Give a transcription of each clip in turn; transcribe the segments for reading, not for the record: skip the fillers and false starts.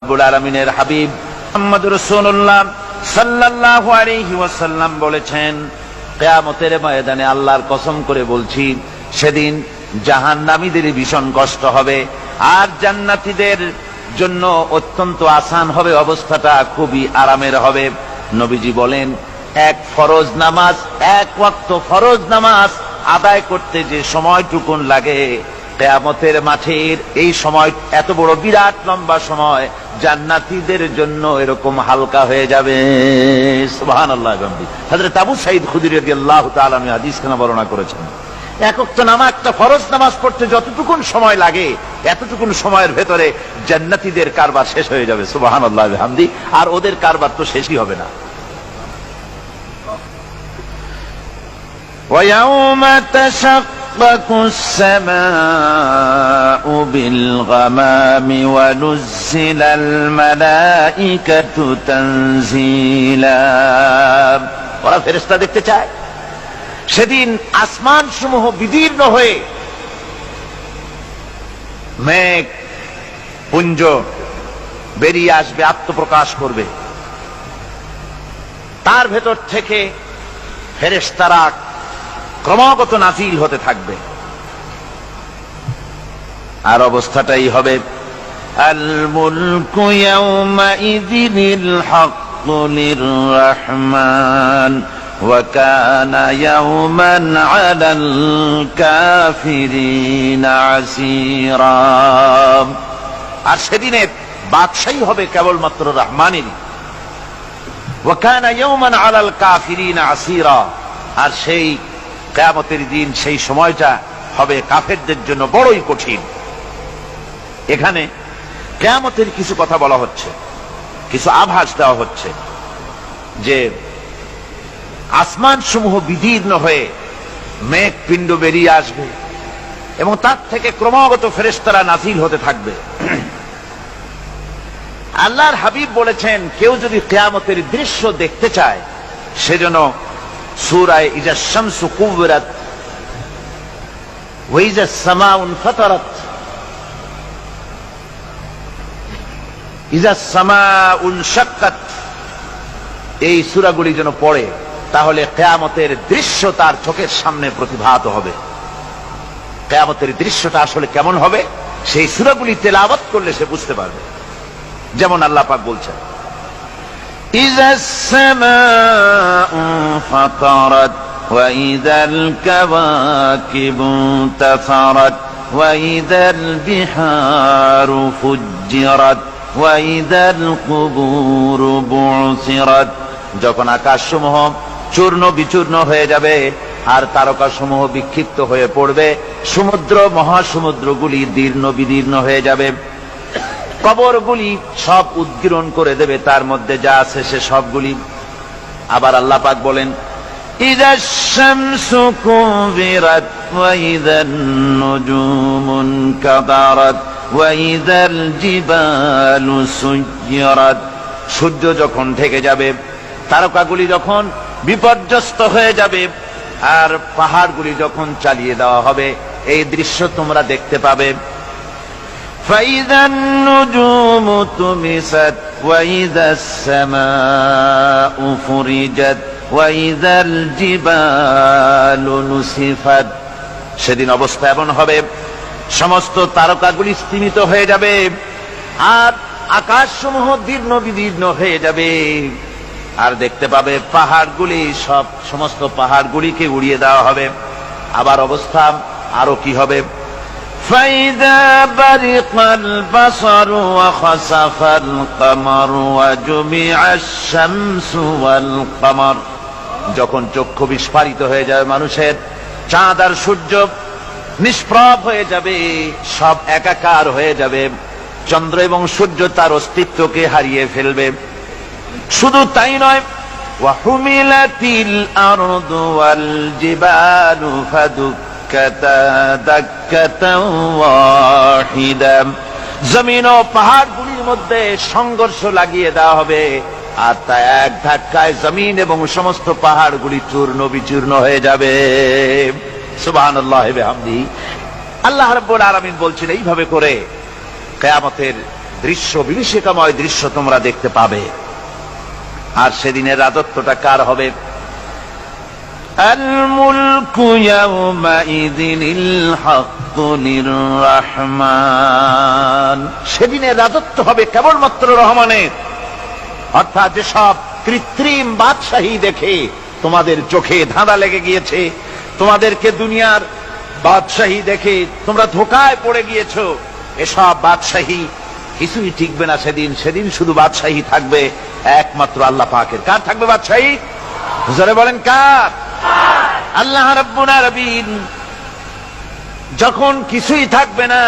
রব্বুল আলামিনের হাবিব মুহাম্মদুর রাসূলুল্লাহ সাল্লাল্লাহু আলাইহি ওয়াসাল্লাম বলেছেন, কিয়ামতের ময়দানে আল্লাহর কসম করে বলছি, সেদিন জাহান্নামীদের ভীষণ কষ্ট হবে আর জান্নাতীদের জন্য অত্যন্ত আসান হবে, অবস্থাটা খুবই আরামের হবে। নবীজি বলেন, এক ফরজ নামাজ, এক ওয়াক্ত ফরজ নামাজ আদায় করতে যে সময়টুকুন লাগে, কিয়ামতের মাঠের এই সময় এত বড় বিরাট লম্বা সময় জান্নাতীদের জন্য এরকম হালকা হয়ে যাবে। সুবহানাল্লাহ। হযরত আবু সাঈদ খুদরী রাদিয়াল্লাহু তাআলা আনহু হাদিসখানা বর্ণনা করেছেন, এক ওয়াক্ত নামাজ, একটা ফরজ নামাজ পড়তে যতটুকুন সময় লাগে, এতটুকুন সময়ের ভেতরে জান্নাতীদের কারবার শেষ হয়ে যাবে। সুবহানাল্লাহ বিহামদি। আর ওদের কারবার তো শেষই হবে না। وَيَوْمَ تَشَقَّقُ السَّمَاءُ بِالْغَمَامِ وَنُزِّلَ الْمَلَائِكَةُ تَنزِيلًا। ওরা ফেরেশতা দেখতে চায়। সেদিন আসমান সমূহ বিদীর্ণ হয়ে মেঘ পুঞ্জ বেরিয়ে আসবে, আত্মপ্রকাশ করবে। তার ভেতর থেকে ফেরেশতারা ক্রমাগত নাজিল হতে থাকবে। আর অবস্থাটাই হবে, আল মুলকু ইয়াউমাইযিনিল হাক্কু লির-রাহমান ওয়া কানা ইয়াওমান আলাল কাফিরিনা আসীরা। আর সেদিনে বাদশাহী হবে কেবলমাত্র রহমানেরই। ওয়া কানা ইয়াওমান আলাল কাফিরিনা আসীরা। আর সেই কিয়ামতের দিন, সেই সময়টা হবে কাফেরদের জন্য বড়ই কঠিন। এখানে কিয়ামতের কিছু কথা বলা হচ্ছে, কিছু আভাস দেওয়া হচ্ছে যে আসমান সমূহ বিদীর্ণ হয়ে মেঘ পিণ্ড বেরিয়ে আসবে এবং তার থেকে ক্রমাগত ফেরেশতারা নাজিল হতে থাকবে। আল্লাহর হাবিব বলেছেন, কেউ যদি কিয়ামতের দৃশ্য দেখতে চায়, সেজন্য সূরা ইজা শামসু কুবিরাত ওয়া ইজা সামাউ ফাতারাত, ইজা সামাউ শাক্কাত, এই সূরাগুলি যেন পড়ে, তাহলে কিয়ামতের দৃশ্য তার চোখের সামনে প্রতিভাত হবে। কিয়ামতের দৃশ্যটা আসলে কেমন হবে, সেই সূরাগুলি তেলাওয়াত করলে সে বুঝতে পারবে। যেমন আল্লাহ পাক বলছেন, إذا السماء فطرت وإذا الكواكب انتثرت وإذا البحار فجرت وإذا القبور بعثرت। যখন আকাশসমূহ চূর্ণ বিচূর্ণ হয়ে যাবে আর তারকাসমূহ বিক্ষিপ্ত হয়ে পড়বে, সমুদ্র মহাসমুদ্রগুলি দীর্ণ বিদীর্ণ হয়ে যাবে, কবরগুলি সব উদ্গীরণ করে দেবে, তার মধ্যে যা আছে সে সবগুলি। আবার আল্লাহ পাক বলেন, ইযাশ শামসু কুবিরাত ওয়া ইযান নুজুমু কাদারাত ওয়া ইযাল জিবালু সুয়্যিরাত। সূর্য যখন ঢেকে যাবে, তারকাগুলি যখন বিপর্যস্ত হয়ে যাবে আর পাহাড়গুলি যখন চালিয়ে দেওয়া হবে, এই দৃশ্য তোমরা দেখতে পাবে। فَإِذَا النُّجُومُ طُمِسَتْ وَإِذَا السَّمَاءُ فُرِجَتْ وَإِذَا الْجِبَالُ نُسِفَتْ। সেদিন অবস্থা এমন হবে, সমস্ত তারকাগুলি স্তিমিত হয়ে যাবে আর আকাশসমূহ দীর্ণ বিদীর্ণ হয়ে যাবে। আর দেখতে পাবে পাহাড়গুলি, সমস্ত পাহাড়গুলিকে উড়িয়ে দেওয়া হবে। আবার অবস্থা আরো কি হবে, فَإِذَا بَرِقَ الْبَصَرُ وَخَسَفَ الْقَمَرُ وَجُمِعَ الشَّمْسُ وَالْقَمَرُ। যখন চক্ষু বিস্ফারিত হয়ে যাবে মানুষের, চাঁদ আর সূর্য নিষ্প্রভ হয়ে যাবে, সব একাকার হয়ে যাবে, চন্দ্র এবং সূর্য তার অস্তিত্বকে হারিয়ে ফেলবে। শুধু তাই নয়, وَحُمِلَتِ الْأَرْضُ وَالْجِبَالُ فَدُكَّتَا دَكَّةً وَاحِدَةً। জমিন ও পাহাড়গুলির মধ্যে সংঘর্ষ লাগিয়ে দেওয়া হবে, আর তা এক ধাক্কায় জমিন এবং সমস্ত পাহাড়গুলি চূর্ণ বিচূর্ণ হয়ে যাবে। সুবহানাল্লাহি ওয়া বিহামদিহি। আল্লাহ রাব্বুল আলামিন বলছেন, এইভাবে করে কিয়ামতের দৃশ্য, বিভীষিকাময় দৃশ্য তোমরা দেখতে পাবে। আর সেদিনের রাজত্বটা কার হবে? আল মুলকু ইয়াউমাইযিনিল হাক্কু লিররহমান। সেদিনের রাজত্ব হবে কেবলমাত্র রহমানের। অর্থাৎ যেসব কৃত্রিম বাদশাহী দেখে তোমাদের চোখে ধাঁধা লেগে গিয়েছে, তোমাদেরকে দুনিয়ার বাদশাহী দেখে তোমরা ধোঁকায় পড়ে গিয়েছো, এসব বাদশাহী কিছুই টিকবে না সেদিন। সেদিন শুধু বাদশাহী থাকবে একমাত্র আল্লাহ পাকের। কার থাকবে বাদশাহী? জোরে বলেন কার? আল্লাহ রাব্বুল আলামিন যখন কিছুই থাকবে না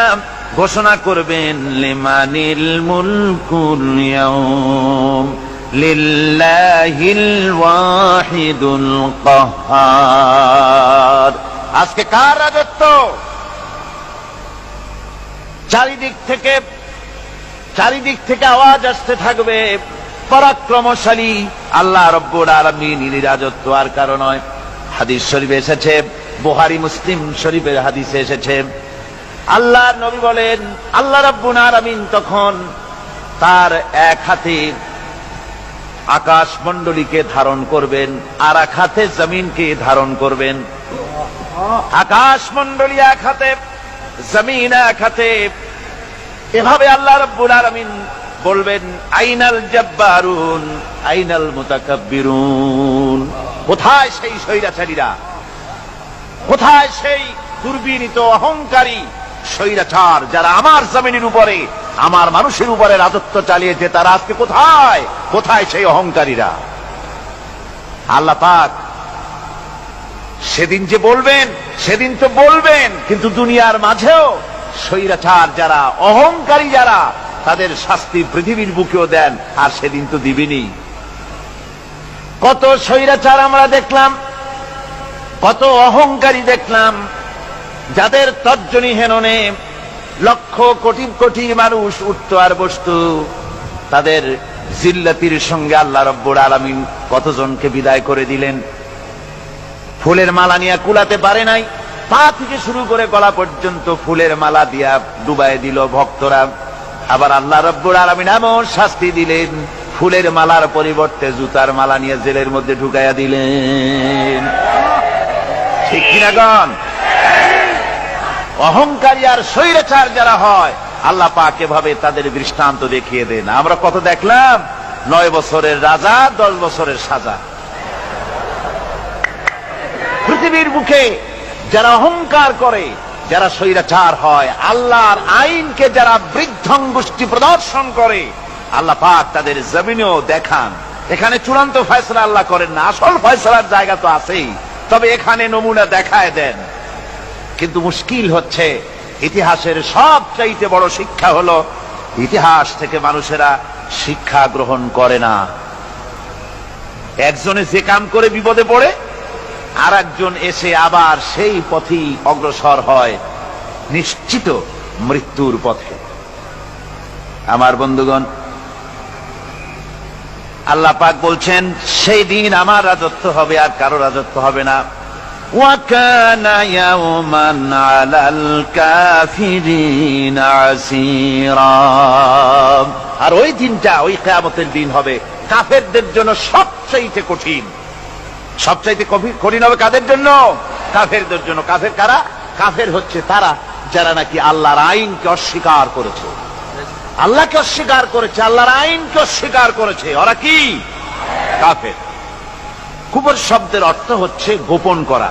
ঘোষণা করবেন লিমানিল মুলকুল ইয়াউম লিল্লাহিল ওয়াহিদুল কাহ্হার। আজকে কার রাজত্ব? চারিদিক থেকে আওয়াজ আসতে থাকবে পরাক্রমশালী আল্লাহ রাব্বুল আলামিনের রাজত্ব। আর কারণ নয়, হাদিস শরীফে এসেছে, বুখারী মুসলিম শরীফের হাদিসে এসেছে, আল্লাহর নবী বলেন আল্লাহ রাব্বুল আলামিন তখন তার এক হাতে আকাশ মণ্ডলীকে ধারণ করবেন, আর এক হাতে জমিনকে ধারণ করবেন। আকাশ মণ্ডলী এক হাতে, জমিন এক হাতে। এভাবে আল্লাহ রাব্বুল আলামিন বলবেন আইনাল জাব্বারুন আইনাল মুতাকাব্বিরুন। কোথায় সেই স্বৈরাচারীরা? কোথায় সেই দুর্বিনীত অহংকারী স্বৈরাচার যারা আমার জমিনের উপরে, আমার মানুষের উপরে রাজত্ব চালিয়েছে? তারা আজকে কোথায়? কোথায় সেই অহংকারীরা? আল্লাহ পাক সেদিন যে বলবেন, সেদিন তো বলবেন, কিন্তু দুনিয়ার মাঝেও স্বৈরাচার যারা, অহংকারী যারা, তাদের শাস্তি পৃথিবীর বুকেও দেন। আর সেদিন তো দিবেনি। কত স্বৈরাচার আমরা দেখলাম, কত অহংকারী দেখলাম, যাদের তর্জনী হেননে লক্ষ কোটি কোটি মানুষ উঠত আর বসত। তাদের জিল্লাতির সঙ্গে আল্লাহ রাব্বুল আলামিন কতজনকে বিদায় করে দিলেন। ফুলের মালা নিয়ে কুলাতে পারে নাই, পা থেকে শুরু করে গলা পর্যন্ত ফুলের মালা দিয়া ডুবাই দিল ভক্তরা। আবার আল্লাহ রাব্বুল আলামিন এমন শাস্তি দিলেন, ফুলের মালার পরিবর্তে জুতার মালা নিয়ে জেলের মধ্যে ঢুকাইয়া দিলেন। ঠিক কিনা গণ? অহংকারী আর স্বৈরাচার যারা হয়, আল্লাহ পাক এভাবে তাদের দৃষ্টান্ত দেখিয়ে দেন। আমরা কত দেখলাম, 9 বছরের রাজা, 10 বছরের সাজা। পৃথিবীর বুকে যারা অহংকার করে, যারা স্বৈরাচার হয়, আল্লাহর আইনকে যারা বৃদ্ধঙ্গুষ্টি প্রদর্শন করে, আল্লাহ পাক তাদের জমিনেও দেখান। এখানে চূড়ান্ত ফয়সালা আল্লাহ করেন না, আসল ফয়সালার জায়গা তো আছেই, তবে এখানে নমুনা দেখায় দেন। কিন্তু মুশকিল হচ্ছে, ইতিহাসের সবচাইতে বড় শিক্ষা হলো ইতিহাস থেকে মানুষেরা শিক্ষা গ্রহণ করে না। একজনে যে কাম করে বিপদে পড়ে, আর একজন এসে আবার সেই পথেই অগ্রসর হয়, নিশ্চিত মৃত্যুর পথে। আমার বন্ধুগণ, আল্লাহ পাক বলছেন সেই দিন আমার রাজত্ব হবে, আর কারো রাজত্ব হবে না। ওয়াকানা ইয়াওমান আলাল কাফিরিনা আসীরা। আর ওই দিনটা, ওই কিয়ামতের দিন হবে কাফেরদের জন্য সবচাইতে কঠিন। সবচাইতে কঠিন হবে কাদের জন্য? কাফেরদের জন্য। কাফের কারা? কাফের হচ্ছে তারা যারা নাকি আল্লাহর আইনকে অস্বীকার করেছে, আল্লাহকে অস্বীকার করেছে, আল্লাহর আইনকে অস্বীকার করেছে। ওরা কি? কাফের। কুফর শব্দের অর্থ হচ্ছে গোপন করা।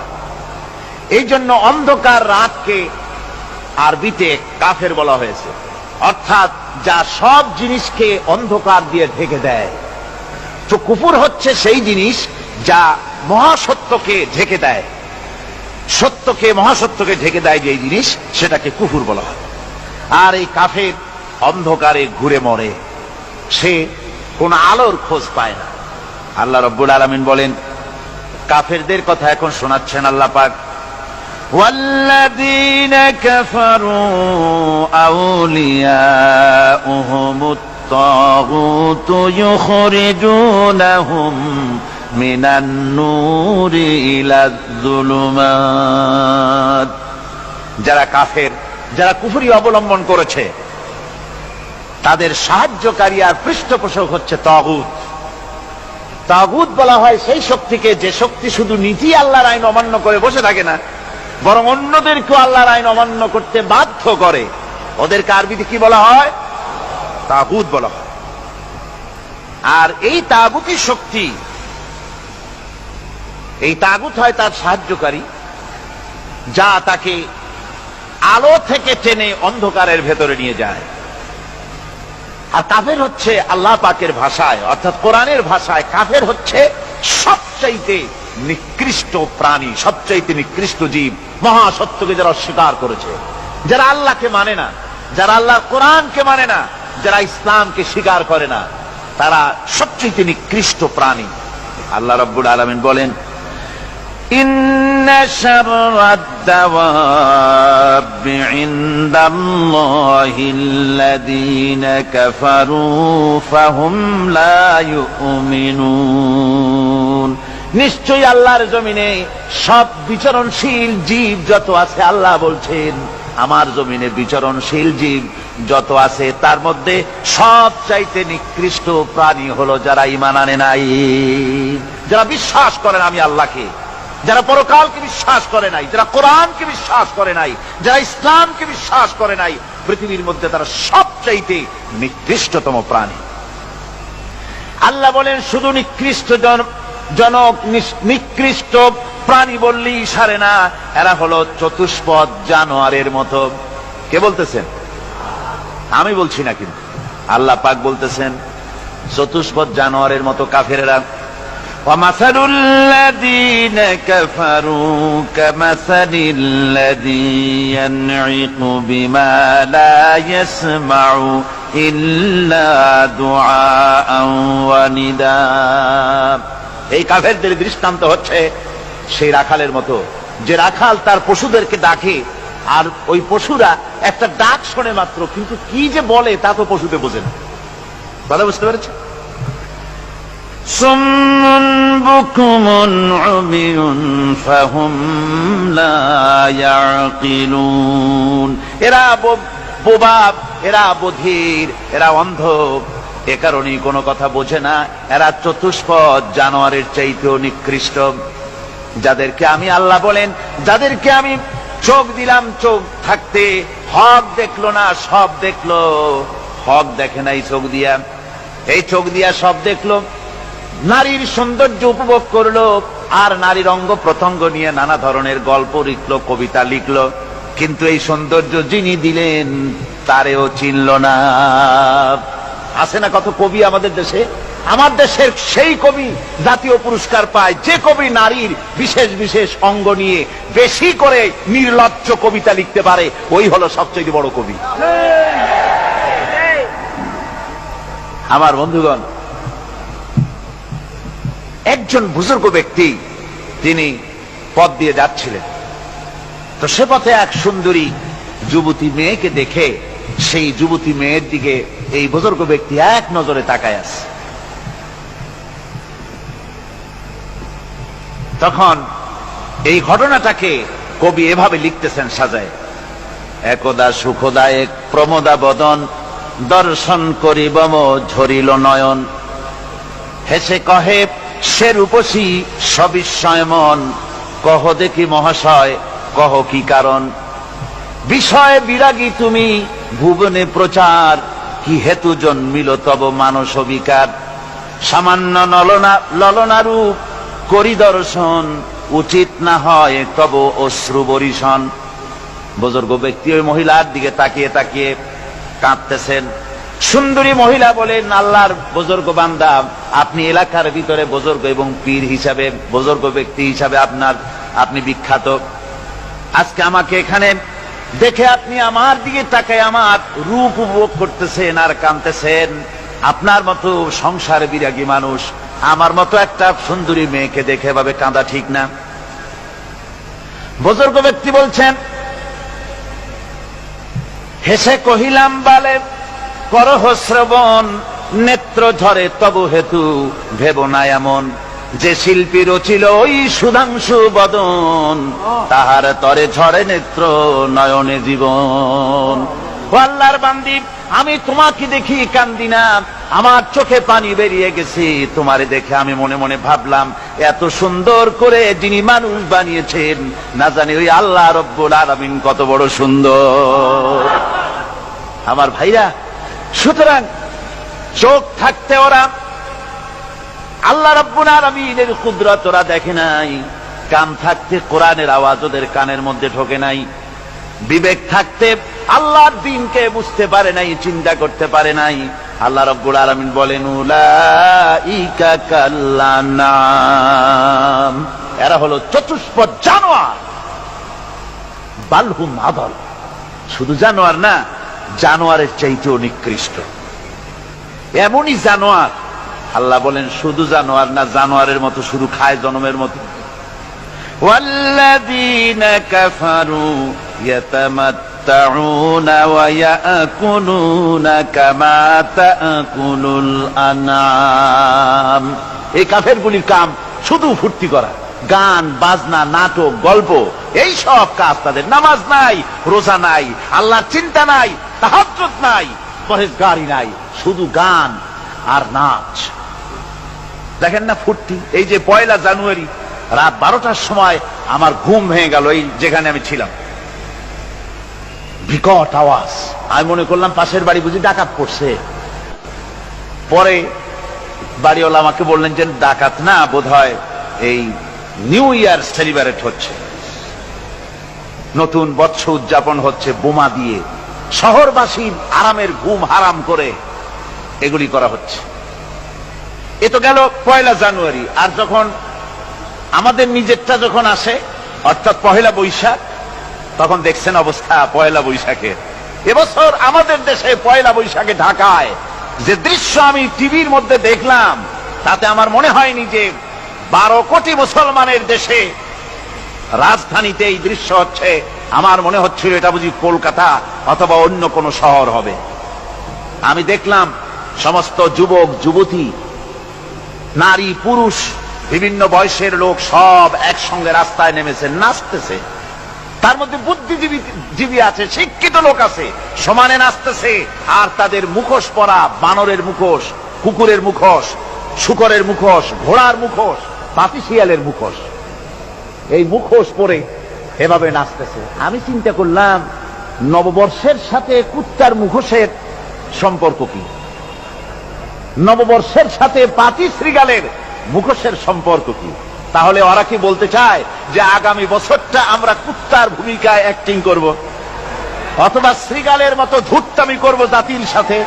এই জন্য অন্ধকার রাতকে আরবিতে কাফের বলা হয়েছে, অর্থাৎ যা সব জিনিসকে অন্ধকার দিয়ে ঢেকে দেয়। তো কুফর হচ্ছে সেই জিনিস যা মহাসত্যকে ঢেকে দেয়, সত্যকে, মহাসত্যকে ঢেকে দেয় যে জিনিস, সেটাকে কুফর বলা হয়। আর এই কাফের অন্ধকারে ঘুরে মরে, সে কোন আলোর খোঁজ পায় না। আল্লাহ রাব্বুল আলামিন বলেন, কাফেরদের কথা এখন শোনাচ্ছেন আল্লাহ পাক, ওয়াল্লাযীনা কাফারু আউলিয়াউহুমুত তাগুতু ইউখরিজুনাহুম মিনান নূরি ইলায যুলুমাত। যারা কাফের, যারা কুফরি অবলম্বন করেছে, তাদের সাহায্যকারী আর পৃষ্ঠপোষক হচ্ছে তাগুত। তাগুত বলা হয় সেই শক্তিকে যে শক্তি শুধু নিজেই আল্লাহর আইন অমান্য করে বসে থাকে না, বরং অন্যদেরকেও আল্লাহর আইন অমান্য করতে বাধ্য করে। ওদেরকে আরবিতে কি বলা হয়? তাগুত বলা হয়। আর এই তাগুতি শক্তি, এই তাগুত হয় তার সাহায্যকারী, যা তাকে আলো থেকে টেনে অন্ধকারের ভেতরে নিয়ে যায়। আর কাফের হচ্ছে আল্লাহ পাকের ভাষায় অর্থাৎ কোরআনের ভাষায় কাফের হচ্ছে সবচাইতে নিকৃষ্ট প্রাণী, সবচাইতে নিকৃষ্ট জীব, মহাসত্যকে যারা অস্বীকার করেছে, যারা আল্লাহকে মানে না, যারা আল্লাহর কোরআনকে মানে না, যারা ইসলামকে স্বীকার করে না, তারা সবচাইতে নিকৃষ্ট প্রাণী। আল্লাহ রাব্বুল আলামিন বলেন, ইন্না শাররাদ দাওয়াবি ইনদাল্লাহিল্লাযীনা কাফারু ফাহুম লা ইউমিনুন। নিশ্চয়ই আল্লাহর জমিনে সব বিচরণশীল জীব যত আছে, আল্লাহ বলছেন আমার জমিনে বিচরণশীল জীব যত আছে তার মধ্যে সবচাইতে নিকৃষ্ট প্রাণী হলো যারা ঈমান আনে নাই, যারা বিশ্বাস করেন আমি আল্লাহকে, যারা পরকালকে বিশ্বাস করে নাই, যারা কোরআনকে বিশ্বাস করে নাই, যারা ইসলামকে বিশ্বাস করে নাই, পৃথিবীর মধ্যে তারা সবচাইতে নিকৃষ্টতম প্রাণী। আল্লাহ বলেন শুধু নিকৃষ্ট জনক নিকৃষ্ট প্রাণী বললেই সারে না, এরা হলো চতুষ্পদ জানোয়ারের মতো। কে বলতেছেন? আমি বলছি না, কিন্তু আল্লাহ পাক বলতেছেন চতুষ্পদ জানোয়ারের মতো কাফেরেরা। وَمَثَلُ الَّذِينَ كَفَرُوا كَمَثَلِ الَّذِي يَنْعِقُ بِمَا لَا يَسْمَعُ إِلَّا دُعَاءً وَنِدَاءً। এই কাফেরদের দৃষ্টান্ত হচ্ছে সেই রাখালের মতো, যে রাখাল তার পশুদেরকে ডাকে, আর ওই পশুরা একটা ডাক শোনে মাত্র, কিন্তু কি যে বলে তা তো পশুতে বোঝে না। কথা বুঝতে পেরেছে? সুম্মুন বুকুমুন উমিয়ুন ফাহুম লা ইয়াকিলুন। এরা বোবা, এরা বধির, এরা অন্ধ, এ কারণেই কোনো কথা বোঝে না। এরা চতুষ্পদ জানোয়ারের চাইতেও নিকৃষ্ট। যাদেরকে আমি আল্লাহ বলেন, যাদেরকে আমি চোখ দিলাম, চোখ থাকতে হক দেখলো না, সব দেখলো, হক দেখে নাই চোখ দিয়া, এই চোখ দিয়া সব দেখলো, নারীর সৌন্দর্য উপভোগ করলো, আর নারীর অঙ্গ প্রত্যঙ্গ নিয়ে নানা ধরনের গল্প লিখলো, কবিতা লিখলো, কিন্তু এই সৌন্দর্য যিনি দিলেন তারেও চিনল না। আছে না কত কবি আমাদের দেশে? আমার দেশের সেই কবি জাতীয় পুরস্কার পায় যে কবি নারীর বিশেষ বিশেষ অঙ্গ নিয়ে বেশি করে নির্লজ্জ কবিতা লিখতে পারে, ওই হলো সবচেয়ে বড় কবি। আমার বন্ধুগণ, একজন বুজুর্গ ব্যক্তি তিনি পথ দিয়ে যাচ্ছিলেন, তো সে পথে এক সুন্দরী যুবতী মেয়েকে দেখে সেই যুবতী মেয়ের দিকে এই বুজুর্গ ব্যক্তি এক নজরে তাকায় আছে। তখন এই ঘটনাটাকে কবি এভাবে লিখতেছেন সাজায়, একদা সুখদায়ক প্রমোদা বদন দর্শন করিব ঝরিল নয়ন, হেসে কহে সে রূপসী সবিস্ময় মন, কহ দেখি মহাশয় কহ কি কারণ, বিষয় বিরাগী তুমি ভুবনে প্রচার, কি হেতু জন্মিল তব মানস বিকার, সামান্য ললনা রূপ করি দর্শন, উচিত না হয় তব অশ্রু বরিশন। বুজুর্গ ব্যক্তি ওই মহিলার দিকে তাকিয়ে তাকিয়ে কাঁদতেছেন। সুন্দরী মহিলা বলেন, আল্লাহর বুজুর্গ বান্দা, আপনি এলাকার ভিতরে বুজুর্গ এবং পীর হিসাবে, বুজুর্গ ব্যক্তি হিসাবে আপনি বিখ্যাত। আজকে আমাকে এখানে দেখে আপনি আমার দিকে তাকায় আমার রূপ উপভোগ করতেছেন আর কাঁদতেছেন। আপনার মতো সংসার বিরাগী মানুষ আমার মতো একটা সুন্দরী মেয়েকে দেখে ভাবে কাঁদা ঠিক না। বুজুর্গ ব্যক্তি বলছেন, হেসে কহিলাম বালে করহ শ্রবণ, নেত্র ঝরে তবু হেতু ভেব না এমন, যে শিল্পী রচিল ওই সুধাংশু বদন, তাহার তরে ঝরে নেত্র নয়নে জীবন। ও আল্লাহর বান্দি, আমি তোমাকে দেখি কান্দি না, আমার চোখে পানি বেরিয়ে গেছে। তোমারে দেখে আমি মনে মনে ভাবলাম, এত সুন্দর করে যিনি মানুষ বানিয়েছেন, না জানি ওই আল্লাহ রব্বুল আলামিন কত বড় সুন্দর। আমার ভাইরা, সুতরাং চোখ থাকতে ওরা আল্লাহ রাব্বুল আলামিনের কুদরত ওরা দেখে নাই, কান থাকতে কোরআনের আওয়াজ ওদের কানের মধ্যে ঢোকে নাই, বিবেক থাকতে আল্লাহর দ্বীনকে বুঝতে পারে নাই, চিন্তা করতে পারে নাই। আল্লাহ রাব্বুল আলামিন বলেন, উলাইকা কাল্লানাম, এরা হলো চতুষ্পদ জানোয়ার, বালহুম আদল, শুধু জানোয়ার না, জানোয়ারের চাইতেও নিকৃষ্ট। এমনই জানোয়ার, আল্লাহ বলেন শুধু জানোয়ার না, জানোয়ারের মতো শুধু খায় জনমের মতো। ওয়াল্লাযীনা কাফারু ইয়াতামাত্তাউনা ওয়া ইয়াকুলুনা কামা তাকুলুল আনআম। এই কাফেরগুলির কাম শুধু ফুর্তি করা, গান বাজনা, নাটক, গল্প, এই সব কাজ তাদের। নামাজ নাই, রোজা নাই, আল্লাহর চিন্তা নাই, তাহাজ্জুদ নাই, পরহেজগারি নাই, শুধু গান আর নাচ। দেখেন না ফুর্তি। এই যে 1 জানুয়ারি রাত 12টার সময় আমার ঘুম ভেঙে গেল, এই যেখানে আমি ছিলাম, বিকট আওয়াজ। আমি মনে করলাম পাশের বাড়ি বুঝি ডাকাত পড়ছে। পরে বাড়িওয়ালা আমাকে বললেন যে ডাকাত না, বোধহয় এই নিউ ইয়ার সেলিব্রেট হচ্ছে, নতুন বৎসর উদযাপন হচ্ছে, বোমা দিয়ে শহরবাসীর আরামের ঘুম হারাম করে এগুলি করা হচ্ছে। এ তো গেল 1 জানুয়ারি। আর যখন আমাদের নিজেরটা যখন আসে, অর্থাৎ 1 বৈশাখ, তখন দেখছেন অবস্থা 1 বৈশাখে। এবছর আমাদের দেশে 1 বৈশাখে ঢাকায় যে দৃশ্য আমি টিভির মধ্যে দেখলাম, তাতে আমার মনে হয়নি যে 12 কোটি মুসলমানের দেশে রাজধানীতে এই দৃশ্য হচ্ছে। আমার মনে হচ্ছিল এটা বুঝি কলকাতা অথবা অন্য কোনো শহর হবে। আমি দেখলাম সমস্ত যুবক যুবতী, নারী পুরুষ, বিভিন্ন বয়সের লোক সব একসঙ্গে রাস্তায় নেমেছে, নাচতেছে। তার মধ্যে বুদ্ধিজীবী আছে, শিক্ষিত লোক আছে, সমানে নাচতেছে। আর তাদের মুখোশ পরা, বানরের মুখোশ, কুকুরের মুখোশ, শূকরের মুখোশ, ঘোড়ার মুখোশ, পাপী শিয়ালের মুখোশ, এই মুখোশ পরে এভাবে নাচতেছে। আমি চিন্তা করলাম, নববর্ষের সাথে কুত্তার মুখোশের সম্পর্ক কি? নববর্ষের সাথে পাপী শৃগালের মুখোশের সম্পর্ক কি? তাহলে ওরা কি বলতে চায় যে আগামী বছরটা আমরা কুত্তার ভূমিকায় অ্যাক্টিং করব, অথবা শৃগালের মতো ধূর্তামি করব জাতির সাথে?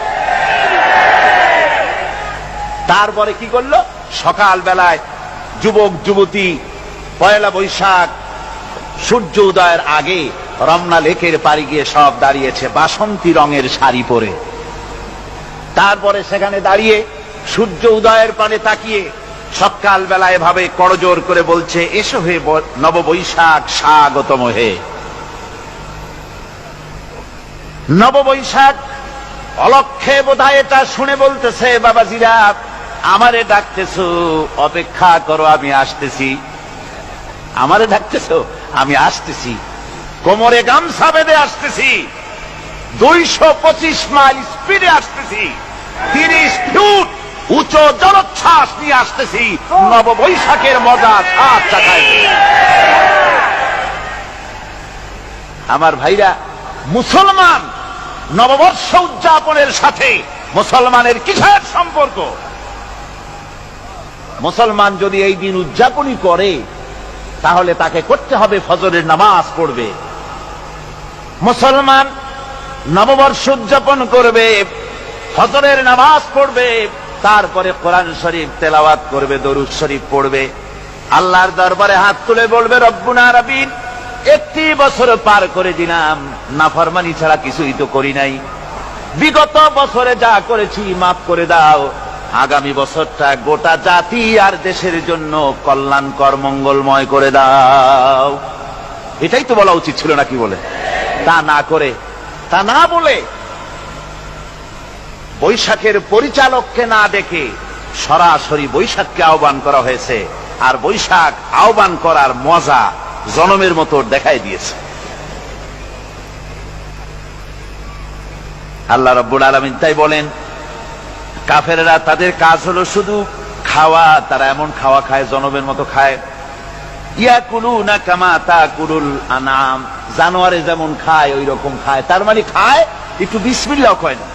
তারপরে কি করলো? সকাল বেলায় যুবক যুবতী 1 বৈশাখ সূর্য উদয়ের আগে রমনা লেকের পাড়ি গিয়ে সব দাঁড়িয়েছে বাসন্তী রঙের শাড়ি পরে। তারপরে সেখানে দাঁড়িয়ে সূর্য উদয়ের পানে তাকিয়ে সকাল বেলায় ভাবে করজোর করে বলছে, এসো হে নববৈশাখ স্বাগতম হে। নববৈশাখ অলক্ষে বোধহয় এটা শুনে বলতেছে, বাবাজিরা আমারে ডাকতেছো, অপেক্ষা করো, আমি আসতেছি। আমারে ডাকতেছো, আমি আসতেছি, কোমরে গামছা বেঁধে আসতেছি, 225 মাইল স্পিডে আসতেছি, 30 ফুট উঁচু জলোচ্ছ্বাস নিয়ে আসতেছি, নববৈশাখের মজা স্বাদ চাখাইতে। আমার ভাইরা, মুসলমান নববর্ষ উদযাপনের সাথে মুসলমানের কিসের সম্পর্ক? মুসলমান যদি এই দিন উদযাপনই করে, তাহলে তাকে করতে হবে ফজরের নামাজ পড়বে। মুসলমান নববর্ষ উদযাপন করবে, ফজরের নামাজ পড়বে, তারপরে কোরআন শরীফ তেলাওয়াত করবে, দরুদ শরীফ পড়বে, আল্লাহর দরবারে হাত তুলে বলবে, রব্বুনা রাব্বিন, 1 বছর পার করে দিলাম, নাফরমানি ছাড়া কিছুই তো করি নাই, বিগত বছরে যা করেছি মাফ করে দাও, আগামী বছরটা গোটা জাতি আর দেশের জন্য কল্যাণকর মঙ্গলময় করে দাও। এটাই তো বলা উচিত ছিল নাকি বলে? তা না করে, তা না বলে, বৈশাখের পরিচালককে না দেখে সরাসরি বৈশাখকে আহ্বান করা হয়েছে। আর বৈশাখ আহ্বান করার মজা জনমের মতো দেখাই দিয়েছে। আল্লাহ রাব্বুল আলামিন তাই বলেন, কাফেররা তাদের কাজ হলো শুধু খাওয়া। তারা এমন খাওয়া খায়, জনবের মতো খায়। ইয়াকুলুনা কামা তাকুলুল আনাম, জানোয়ারে যেমন খায় ওই রকম খায়। তার মানে খায়, একটু বিসমিল্লাহ কয় না।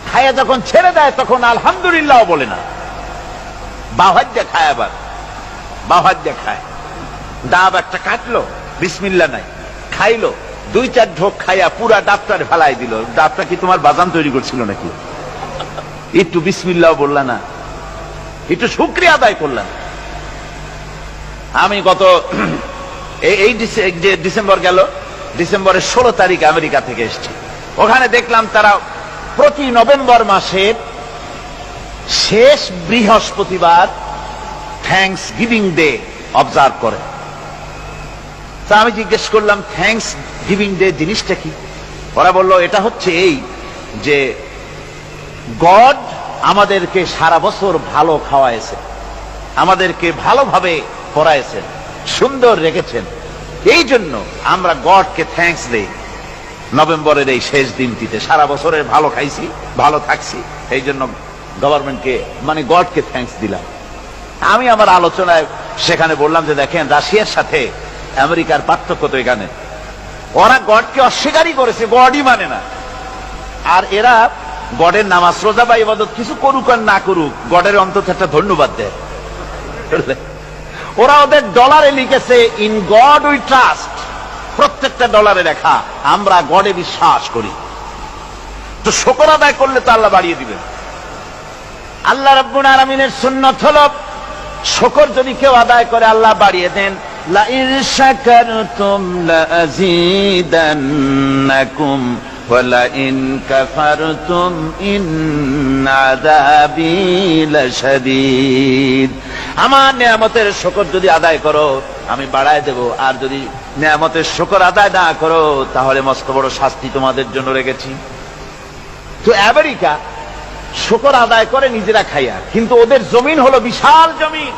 খায়া যখন ছেড়ে দেয় তখন আলহামদুলিল্লাহ বলে না। বাহাজ্জা খায়, আবার বাহাজ্জা খায়। ডাব একটা কাটলো, বিসমিল্লাহ নাই, খাইলো, 2-4 ঢোক খাইয়া পুরা ডাবটারে ফেলাই দিল। ডাবটা কি তোমার বাজান তৈরি করছিল নাকি? একটু বিসমিল্লাহ বললা না, একটু শুকরিয়া আদায় করলাম। আমি গত এই ডিসেম্বর গেল, ডিসেম্বরের 16 তারিখ আমেরিকা থেকে এসেছি। ওখানে দেখলাম তারা প্রতি নভেম্বর মাসের শেষ বৃহস্পতিবার থ্যাঙ্কস গিভিং ডে অবজার্ভ করে। তা আমি জিজ্ঞেস করলাম, থ্যাঙ্কস গিভিং ডে জিনিসটা কি? ওরা বলল, এটা হচ্ছে এই যে গড আমাদেরকে সারা বছর ভালো খাওয়াইছে, আমাদেরকে ভালোভাবে পড়াইছেন, সুন্দর রেখেছেন, এই জন্য আমরা গডকে থ্যাঙ্কস দেই নভেম্বরের এই শেষ দিনটিতে। সারা বছরের ভালো খাইছি, ভালো থাকছি, এই জন্য গভর্নমেন্টকে মানে গডকে থ্যাঙ্কস দিলাম। আমি আমার আলোচনায় সেখানে বললাম যে দেখেন, রাশিয়ার সাথে আমেরিকার পার্থক্য তো এখানে। ওরা গডকে অস্বীকারই করেছে, গডই মানে না। আর এরা গডের নামাজ রোজা বা ইবাদত কিছু করুক আর না করুক, গডের অন্তত একটা ধন্যবাদ দেয়। ওরা ওদের ডলারে লিখেছে, ইন গড উই ট্রাস্ট। প্রত্যেকটা ডলারে লেখা, আমরা গডে বিশ্বাস করি। তো শুকর আদায় করলে তো আল্লাহ বাড়িয়ে দিবেন। আল্লাহ রাব্বুল আলামিনের সুন্নাত হলো, শুকর যদি কেউ আদায় করে আল্লাহ বাড়িয়ে দেন। লা ইন শাকারতুম লা আযীদান্নাকুম ওয়া লা ইন কাফারতুম ইন্না আযাবী লাশাদীদ। আমার নিয়ামতের শুকর যদি আদায় করো আমি বাড়ায় দেব, আর যদি নিয়ামতের শুকর আদায় না করো তাহলে মস্ত বড় শাস্তি তোমাদের জন্য রেখেছি। তো আমেরিকা শুকর আদায় করে নিজেরা খাইয়া, কিন্তু ওদের জমিন হলো বিশাল জমিন।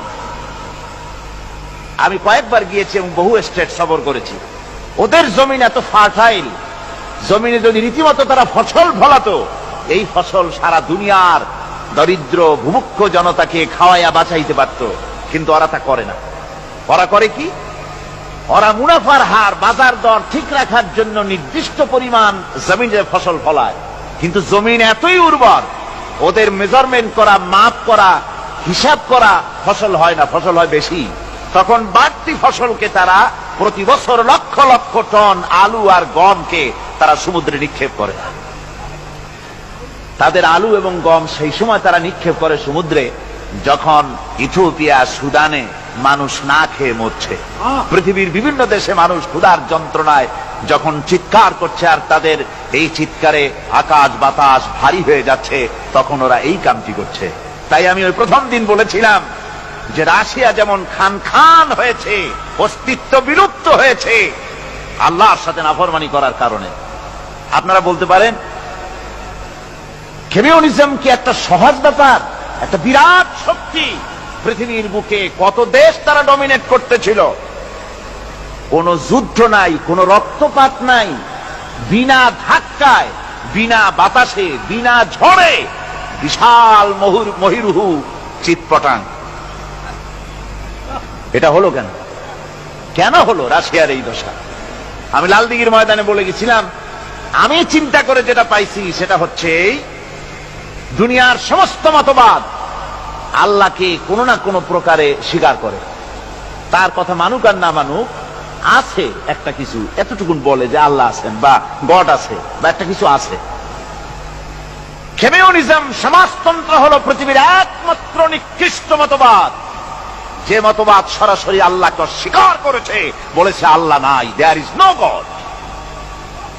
আমি কয়েকবার গিয়েছি এবং বহু স্টেট সফর করেছি। ওদের জমিন এত ফার্টাইল, জমিনে যদি রীতিমতো তারা ফসল ফলাতো, এই ফসল সারা দুনিয়ার দরিদ্র ভূমুক্ষ জনতাকে খাওয়াইয়া বাঁচাইতে পারত। কিন্তু ওরা তা করে না। ওরা করে কি? ওরা মুনাফার হার, বাজার দর ঠিক রাখার জন্য নির্দিষ্ট পরিমাণ জমিনে ফসল ফলায়, কিন্তু জমিন এতই উর্বর, ওদের মেজারমেন্ট করা, মাপ করা, হিসাব করা ফসল হয় না, ফসল হয় বেশি। তখন বাড়তি ফসলকে তারা প্রতি বছর লক্ষ লক্ষ টন আলু আর গমকে তারা সমুদ্রে নিক্ষেপ করে। তাদের আলু এবং গম সেই সময় তারা নিক্ষেপ করে সমুদ্রে যখন ইথিওপিয়া, সুদানে মানুষ না খেয়ে মরছে। পৃথিবীর বিভিন্ন দেশে মানুষ ক্ষুধার যন্ত্রণায় যখন চিৎকার করছে, আর তাদের এই চিৎকারে আকাশ বাতাস ভারী হয়ে যাচ্ছে, তখন ওরা এই কামটি করছে। তাই আমি ওই প্রথম দিন বলেছিলাম যে রাশিয়া যেমন খান খান হয়েছে, অস্তিত্ব বিলুপ্ত হয়েছে আল্লাহর সাথে নাফরমানি করার কারণে। আপনারা বলতে পারেন কমিউনিজম কি একটা সহজ ব্যাপার? একটা বিরাট শক্তি। পৃথিবীর বুকে কত দেশ তারা ডমিনেট করতেছিল। কোন যুদ্ধ নাই, কোন রক্তপাত নাই, বিনা ধাক্কায়, বিনা বাতাসে, বিনা ঝড়ে বিশাল মহিরুহু চিৎপটাং। এটা হলো কেন? কেন হলো রাশিয়ার এই দশা? আমি লালদিঘির ময়দানে বলে গেছিলাম, আমি চিন্তা করে যেটা পাইছি সেটা হচ্ছে দুনিয়ার সমস্ত মতবাদ আল্লাহকে কোনো না কোনো প্রকারে স্বীকার করে। তার কথা মানুক আর না মানুক, আছে একটা কিছু, এতটুকুন বলে যে আল্লাহ আছেন বা গড আছে বা একটা কিছু আছে। কমিউনিজম, সমাজতন্ত্র হলো পৃথিবীর একমাত্র নিকৃষ্ট মতবাদ, যে মতবাদ সরাসরি আল্লাহকে স্বীকার করেছে, বলেছে আল্লাহ নাই, দেয়ার ইজ নো গড।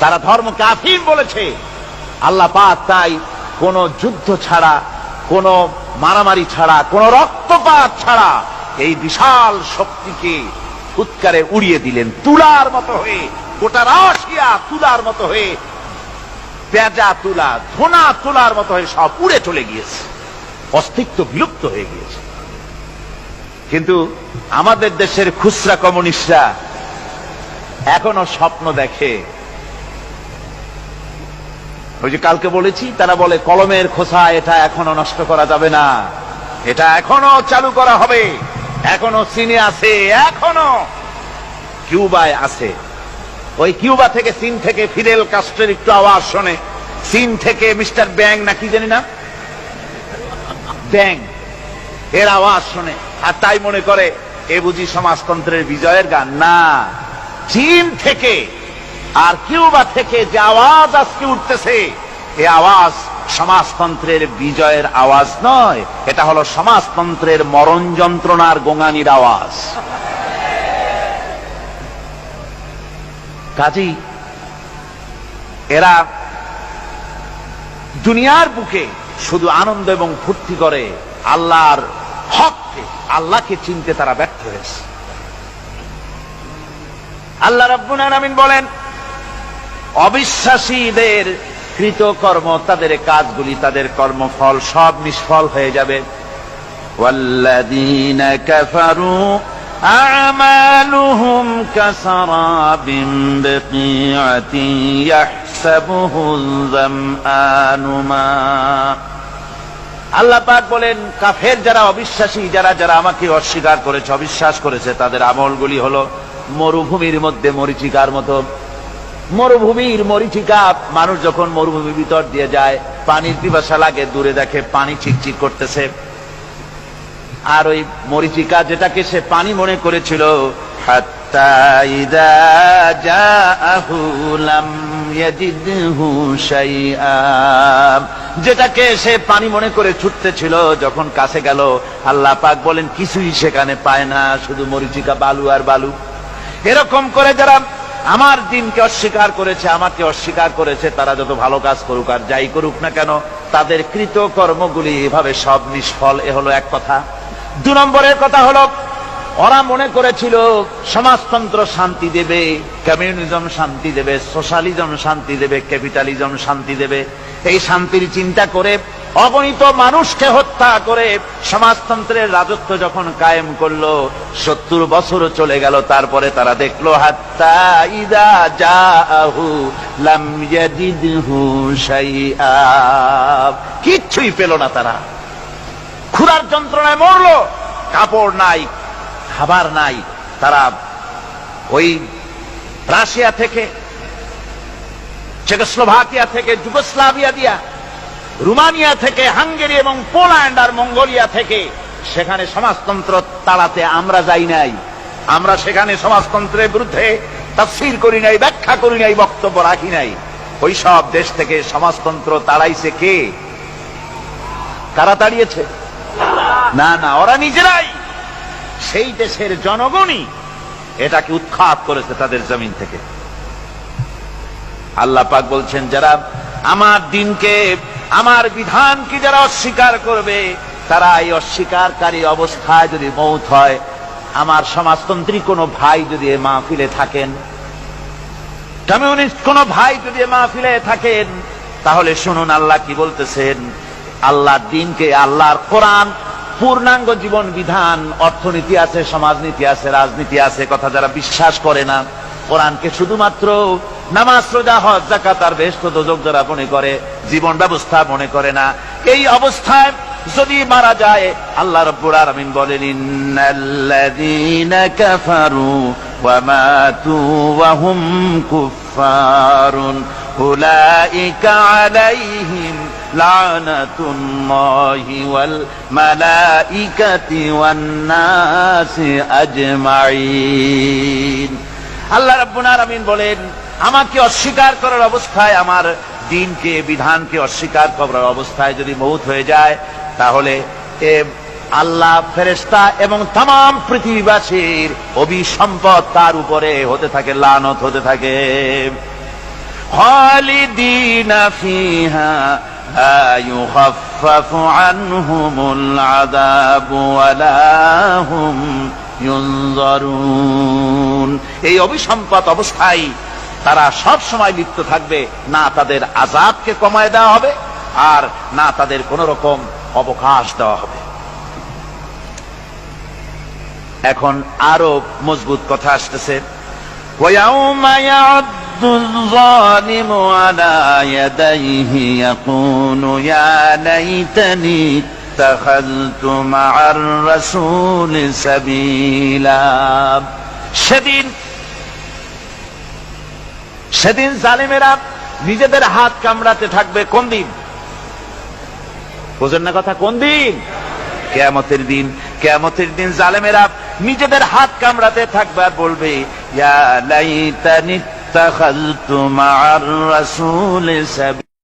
তারা ধর্মকে আফিম বলেছে। আল্লাহ পাক তাই কোন যুদ্ধ ছাড়া, কোন মারামারি ছাড়া, কোন রক্তপাত ছাড়া এই বিশাল শক্তিকে ফুৎকারে উড়িয়ে দিলেন। তুলার মতো হয়ে, গোটা রাশিয়া তুলার মতো হয়ে, পেঁজা তুলা, ধোনা তুলার মতো হয়ে সব উড়ে চলে গিয়েছে, অস্তিত্ব বিলুপ্ত হয়ে গিয়েছে। কিন্তু আমাদের দেশের খুচরা কমিউনিস্টরা এখনো স্বপ্ন দেখে ওই যে কালকে বলেছি, তারা বলে কলমের খোসা এটা এখনো নষ্ট করা যাবে না, এটা এখনো চালু করা হবে, এখনো চীনে আছে, এখনো কিউবায় আছে। ওই কিউবা থেকে, চীন থেকে ফিদেল কাস্ট্রোর একটু আওয়াজ শোনে, চীন থেকে মিস্টার ব্যাং না কি জানি না, ব্যাং, এর আওয়াজ শোনে, আর তাই মনে করে এ বুঝি সমাজতন্ত্রের বিজয়ের গান। না, চীন থেকে আর কিউবা থেকে যে আওয়াজ আজকে উঠতেছে, এ আওয়াজ সমাজতন্ত্রের বিজয়ের আওয়াজ নয়, এটা হলো সমাজতন্ত্রের মরণ যন্ত্রণার গোঙানির আওয়াজ। কাজেই এরা দুনিয়ার বুকে শুধু আনন্দ এবং ফুর্তি করে, আল্লাহর হককে, আল্লাহকে চিনতে তারা ব্যর্থ হয়েছে। আল্লাহ রাব্বুল আলামিন বলেন, অবিশ্বাসীদের কৃতকর্ম, তাদের কাজগুলি, তাদের কর্মফল সব নিষ্ফল হয়ে যাবে। ওয়াল্লাযীনা কাফারু আ'মালুহুম কাসারাবিন বিকিআতিন ইয়াহসাবুহুল যামআনু মা। আল্লাহ পাক বলেন, কাফের যারা, অবিশ্বাসী যারা, যারা আমাকে অস্বীকার করেছে, অবিশ্বাস করেছে, তাদের আমলগুলি হলো মরুভূমির মধ্যে মরীচিকার মতো। মরুভূমির মরীচিকা, মানুষ যখন মরুভূমির ভিতর দিয়ে যায়, পানির পিপাসা লাগে, দূরে দেখে পানি চিকচিক করতেছে, আর ওই মরীচিকা যেটাকে সে পানি মনে করেছিল, হাত্তা ইযা জাআহু লাম ইয়াজিদহু শাইআ, যেটাকে সে পানি মনে করে ছুটতেছিল, যখন কাছে গেল, আল্লাহ পাক বলেন কিছুই সেখানে পায় না, শুধু মরীচিকা, বালু আর বালু। এরকম করে যারা আমার দিনকে অস্বীকার করেছে, আমাকে অস্বীকার করেছে, তারা যত ভালো কাজ করুক আর যাই করুক না কেন, তাদের কৃত কর্মগুলি এভাবে সব নিষ্ফল। এ হলো এক কথা। 2 নম্বরের কথা হলো, ওরা মনে করেছিল সমাজতন্ত্র শান্তি দেবে, কমিউনিজম শান্তি দেবে, সোশ্যালিজম শান্তি দেবে, ক্যাপিটালিজম শান্তি দেবে। এই শান্তির চিন্তা করে অগণিত মানুষকে হত্যা করে সমাজতন্ত্রের রাজত্ব যখন কায়েম করলো, 70 বছর চলে গেল, তারপরে তারা দেখলো হাত্তা ইযা জাআহু লাম ইয়াজিদহু শাইআ, কিচ্ছুই পেল না। তারা ক্ষুধার যন্ত্রণায় মরলো, কাপড় নাই, খাবার নাই। তারা ওই রাশিয়া থেকে, চেকোস্লোভাকিয়া থেকে, যুগোস্লাভিয়া দিয়া, রোমানিয়া থেকে, হাঙ্গেরি এবং পোল্যান্ড আর মঙ্গোলিয়া থেকে, সেখানে সমাজতন্ত্র তাড়াতে আমরা যাই নাই। আমরা সেখানে সমাজতন্ত্রের বিরুদ্ধে তাফসীর করি নাই, ব্যাখ্যা করি নাই, বক্তব্য রাখি নাই। ওই সব দেশ থেকে সমাজতন্ত্র তাড়াইছে কে? কারা তাড়িয়েছে? না না, ওরা নিজেরাই, সেই দেশের জনগণই এটাকে উৎখাত করেছে তাদের জমিন থেকে। আল্লাহ পাক বলছেন, যারা আমার দিনকে, আমার বিধানকে যারা অস্বীকার করবে, তারা এই অস্বীকারী অবস্থায় যদি মৌত হয়, আমার সমাজতন্ত্রী কোনো ভাই যদি এ মাহফিলে থাকেন, কমিউনিস্ট কোনো ভাই যদি এ মাহফিলে থাকেন, তাহলে শুনুন আল্লাহ কি বলতেছেন। আল্লাহর দিনকে, আল্লাহর কোরআন, পূর্ণাঙ্গ জীবন বিধান, অর্থনীতি আছে, সমাজনীতি আছে, রাজনীতি আছে, কথা যারা বিশ্বাস করে না, কোরআনকে শুধুমাত্র নামাজ, রোজা, হজ, যাকাত আর বেহেশত দোজখ যারা মনে করে, জীবন ব্যবস্থা মনে করে না, এই অবস্থায় যদি মারা যায়, আল্লাহ রাব্বুল আলামিন বলেন, ইন্নাল্লাযীনা কাফারু ওয়া মাতু ওয়া হুম কুফফারুন উলাইকা আলাইহিম লানাতুল্লাহি ওয়াল মালাইকাতি ওয়ান নাসি আজমাইন। আল্লাহ রাব্বুল আলামিন বলেন, আমাকে অস্বীকার করার অবস্থায়, আমার দিনকে, বিধানকে অস্বীকার করার অবস্থায় যদি মৌত হয়ে যায়, তাহলে আল্লাহ, ফেরেশতা এবং তামাম পৃথিবীবাসীর অভিসম্পদ তার উপরে হতে থাকে, লানত হতে থাকে। খালিদিনা ফিহা লা ইউখাফফাফু আনহুমুল আযাবু ওয়া লা হুম ইউনজারুন। এই অভিসম্পদ অবস্থায় তারা সব সময় লিপ্ত থাকবে, না তাদের আযাবকে কমায় দেওয়া হবে, আর না তাদের কোন রকম অবকাশ দেওয়া হবে। এখন আরো মজবুত কথা আসতেছে, ওয়ায়াউমা ইয়া'আদ الظالم على يديه يقول يا ليتني اتخذت مع الرسول سبيلا সেদিন জালিমেরা নিজেদের হাত কামড়াতে থাকবে। কোন দিন? বোঝেন না কথা? কোন দিন? কিয়ামতের দিন। কিয়ামতের দিন জালেমেরা নিজেদের হাত কামড়াতে থাকবে আর বলবে ইয়া লাইতানি ইত্তাখাযতু মা'আর রাসূলি সাবিলা।